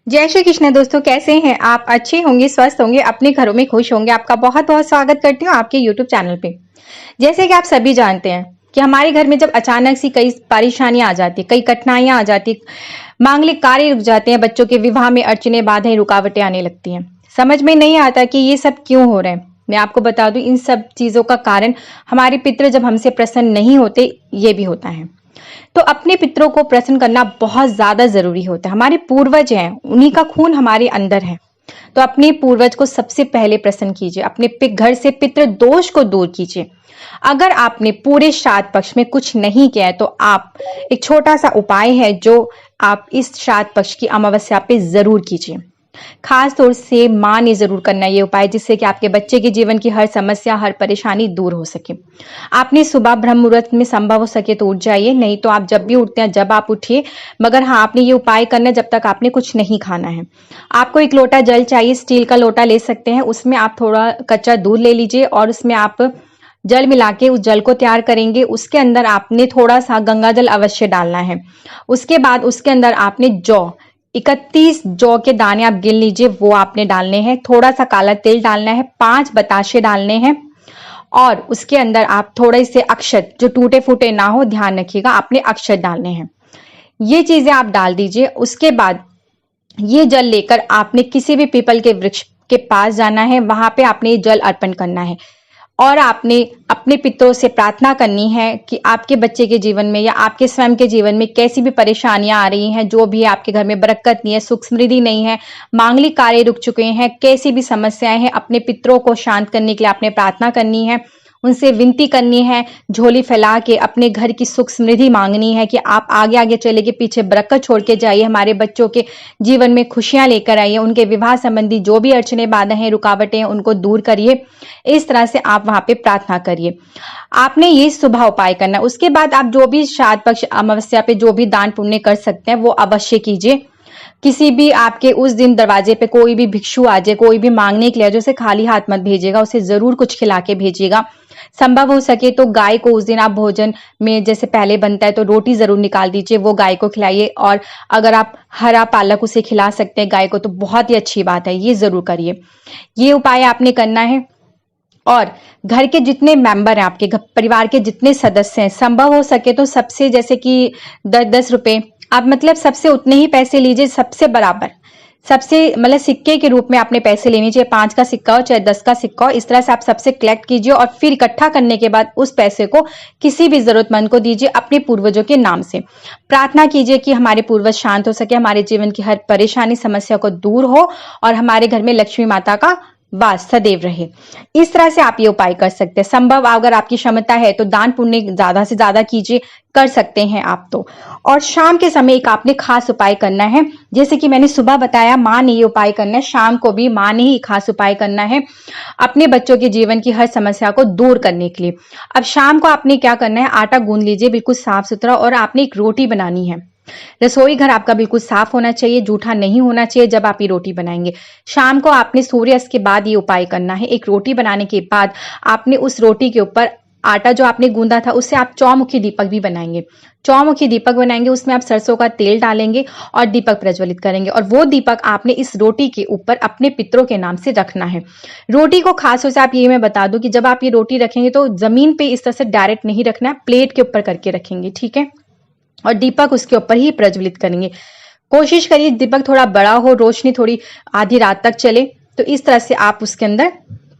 जय श्री कृष्ण दोस्तों, कैसे हैं आप? अच्छे होंगे, स्वस्थ होंगे, अपने घरों में खुश होंगे। आपका बहुत बहुत स्वागत करती हूँ आपके YouTube चैनल पे। जैसे कि आप सभी जानते हैं कि हमारे घर में जब अचानक सी कई परेशानियां आ जाती, कई कठिनाइयां आ जाती, मांगलिक कार्य रुक जाते हैं, बच्चों के विवाह में अड़चने, बाधाएं, रुकावटें आने लगती हैं। समझ में नहीं आता कि ये सब क्यों हो रहा है। मैं आपको बता दूं, इन सब चीजों का कारण हमारे पितृ जब हमसे प्रसन्न नहीं होते, ये भी होता है। तो अपने पितरों को प्रसन्न करना बहुत ज्यादा जरूरी होता है। हमारे पूर्वज हैं, उन्हीं का खून हमारे अंदर है। तो अपने पूर्वज को सबसे पहले प्रसन्न कीजिए, अपने घर से पितृ दोष को दूर कीजिए। अगर आपने पूरे श्राद्ध पक्ष में कुछ नहीं किया है तो आप एक छोटा सा उपाय है जो आप इस श्राद्ध पक्ष की अमावस्या पे जरूर कीजिए। खास तौर से माँ ने जरूर करना ये उपाय, जिससे कि आपके बच्चे के जीवन की हर समस्या, हर परेशानी दूर हो सके। आपने सुबह ब्रह्म मुहूर्त में संभव हो सके तो उठ जाइए, नहीं तो आप जब भी उठते हैं जब आप उठिए, मगर हाँ, आपने ये उपाय करना है जब तक आपने कुछ नहीं खाना है। आपको एक लोटा जल चाहिए, स्टील का लोटा ले सकते हैं, उसमें आप थोड़ा कच्चा दूध ले लीजिए और उसमें आप जल मिला के उस जल को तैयार करेंगे। उसके अंदर आपने थोड़ा सा गंगा जल अवश्य डालना है। उसके बाद उसके अंदर आपने 31 जौ के दाने आप गिन लीजिए, वो आपने डालने हैं। थोड़ा सा काला तिल डालना है, 5 बताशे डालने हैं और उसके अंदर आप थोड़े से अक्षत, जो टूटे फूटे ना हो, ध्यान रखिएगा, आपने अक्षत डालने हैं। ये चीजें आप डाल दीजिए। उसके बाद ये जल लेकर आपने किसी भी पीपल के वृक्ष के पास जाना है, वहां पे आपने ये जल अर्पण करना है और आपने अपने पितरों से प्रार्थना करनी है कि आपके बच्चे के जीवन में या आपके स्वयं के जीवन में कैसी भी परेशानियां आ रही हैं, जो भी आपके घर में बरकत नहीं है, सुख समृद्धि नहीं है, मांगलिक कार्य रुक चुके हैं, कैसी भी समस्याएं हैं, अपने पितरों को शांत करने के लिए आपने प्रार्थना करनी है, उनसे विनती करनी है, झोली फैला के अपने घर की सुख समृद्धि मांगनी है कि आप आगे आगे चले के पीछे बरकत छोड़ के जाइए, हमारे बच्चों के जीवन में खुशियां लेकर आइए, उनके विवाह संबंधी जो भी अड़चने, बाधाएं हैं, रुकावटें हैं, उनको दूर करिए। इस तरह से आप वहां पे प्रार्थना करिए। आपने ये सुबह उपाय करना है। उसके बाद आप जो भी श्राद्ध पक्ष अमावस्या पे जो भी दान पुण्य कर सकते हैं वो अवश्य कीजिए। किसी भी आपके उस दिन दरवाजे पे कोई भी भिक्षु आ जाए, कोई भी मांगने के लिए, जो उसे खाली हाथ मत भेजिएगा, उसे जरूर कुछ खिला के भेजिएगा। संभव हो सके तो गाय को उस दिन आप भोजन में, जैसे पहले बनता है तो रोटी जरूर निकाल दीजिए, वो गाय को खिलाइए। और अगर आप हरा पालक उसे खिला सकते हैं गाय को तो बहुत ही अच्छी बात है, ये जरूर करिए। ये उपाय आपने करना है। और घर के जितने मेंबर हैं, आपके परिवार के जितने सदस्य हैं, संभव हो सके तो सबसे, जैसे कि 10-10 रुपए आप, मतलब सबसे उतने ही पैसे लीजिए, सबसे बराबर, सबसे मतलब सिक्के के रूप में आपने पैसे लेने चाहिए। 5 का सिक्का हो चाहे 10 का सिक्का हो, इस तरह से आप सबसे कलेक्ट कीजिए और फिर इकट्ठा करने के बाद उस पैसे को किसी भी जरूरतमंद को दीजिए, अपने पूर्वजों के नाम से। प्रार्थना कीजिए कि हमारे पूर्वज शांत हो सके, हमारे जीवन की हर परेशानी, समस्या को दूर हो और हमारे घर में लक्ष्मी माता का वास सदैव रहे। इस तरह से आप ये उपाय कर सकते हैं। संभव अगर आपकी क्षमता है तो दान पुण्य ज्यादा से ज्यादा कीजिए, कर सकते हैं आप तो। और शाम के समय एक आपने खास उपाय करना है, जैसे कि मैंने सुबह बताया माँ ने ये उपाय करना है, शाम को भी माँ ने ही खास उपाय करना है अपने बच्चों के जीवन की हर समस्या को दूर करने के लिए। अब शाम को आपने क्या करना है, आटा गूंद लीजिए बिल्कुल साफ सुथरा, और आपने एक रोटी बनानी है। रसोई घर आपका बिल्कुल साफ होना चाहिए, जूठा नहीं होना चाहिए जब आप ये रोटी बनाएंगे। शाम को आपने सूर्यास्त के बाद ये उपाय करना है। एक रोटी बनाने के बाद आपने उस रोटी के ऊपर आटा जो आपने गूंदा था उससे आप चौमुखी दीपक भी बनाएंगे। चौमुखी दीपक बनाएंगे, उसमें आप सरसों का तेल डालेंगे और दीपक प्रज्वलित करेंगे, और वो दीपक आपने इस रोटी के ऊपर अपने पितरों के नाम से रखना है। रोटी को खास तौर से आप ये मैं बता दूं कि जब आप ये रोटी रखेंगे तो जमीन पे इस तरह से डायरेक्ट नहीं रखना है, प्लेट के ऊपर करके रखेंगे, ठीक है। और दीपक उसके ऊपर ही प्रज्वलित करेंगे। कोशिश करिए दीपक थोड़ा बड़ा हो, रोशनी थोड़ी आधी रात तक चले, तो इस तरह से आप उसके अंदर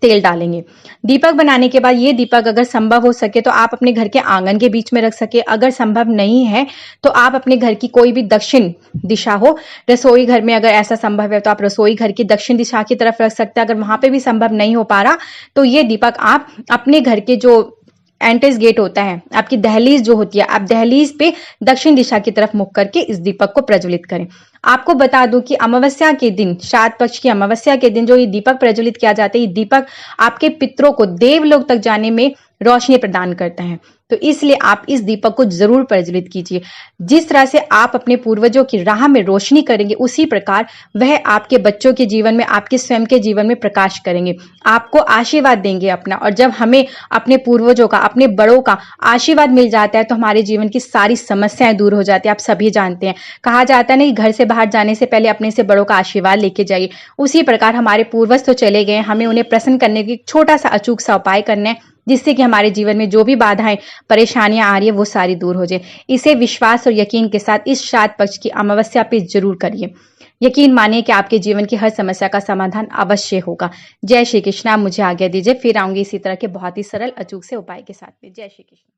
तेल डालेंगे। दीपक बनाने के बाद ये दीपक अगर संभव हो सके तो आप अपने घर के आंगन के बीच में रख सके, अगर संभव नहीं है तो आप अपने घर की कोई भी दक्षिण दिशा हो, रसोई घर में अगर ऐसा संभव है तो आप रसोई घर की दक्षिण दिशा की तरफ रख सकते हैं। अगर वहां पे भी संभव नहीं हो पा रहा तो ये दीपक आप अपने घर के जो एंट्रेंस गेट होता है, आपकी दहलीज जो होती है, आप दहलीज पे दक्षिण दिशा की तरफ मुख करके इस दीपक को प्रज्वलित करें। आपको बता दूं कि अमावस्या के दिन, श्राद्ध पक्ष की अमावस्या के दिन जो ये दीपक प्रज्वलित किया जाता है, ये दीपक आपके पितरों को देवलोक तक जाने में रोशनी प्रदान करता है। तो इसलिए आप इस दीपक को जरूर प्रज्वलित कीजिए। जिस तरह से आप अपने पूर्वजों की राह में रोशनी करेंगे, उसी प्रकार वह आपके बच्चों के जीवन में, आपके स्वयं के जीवन में प्रकाश करेंगे, आपको आशीर्वाद देंगे अपना। और जब हमें अपने पूर्वजों का, अपने बड़ों का आशीर्वाद मिल जाता है तो हमारे जीवन की सारी समस्याएं दूर हो जाती है। आप सभी जानते हैं, कहा जाता है ना कि घर से बाहर जाने से पहले अपने से बड़ों का आशीर्वाद लेके जाइए। उसी प्रकार हमारे पूर्वज तो चले गए, हमें उन्हें प्रसन्न करने के छोटा सा अचूक सा उपाय करना है, जिससे कि हमारे जीवन में जो भी बाधाएं, परेशानियां आ रही है, वो सारी दूर हो जाए। इसे विश्वास और यकीन के साथ इस श्राद्ध पक्ष की अमावस्या पे जरूर करिए। यकीन मानिए कि आपके जीवन की हर समस्या का समाधान अवश्य होगा। जय श्री कृष्ण। आप मुझे आज्ञा दीजिए, फिर आऊंगी इसी तरह के बहुत ही सरल अचूक से उपाय के साथ में। जय श्री कृष्ण।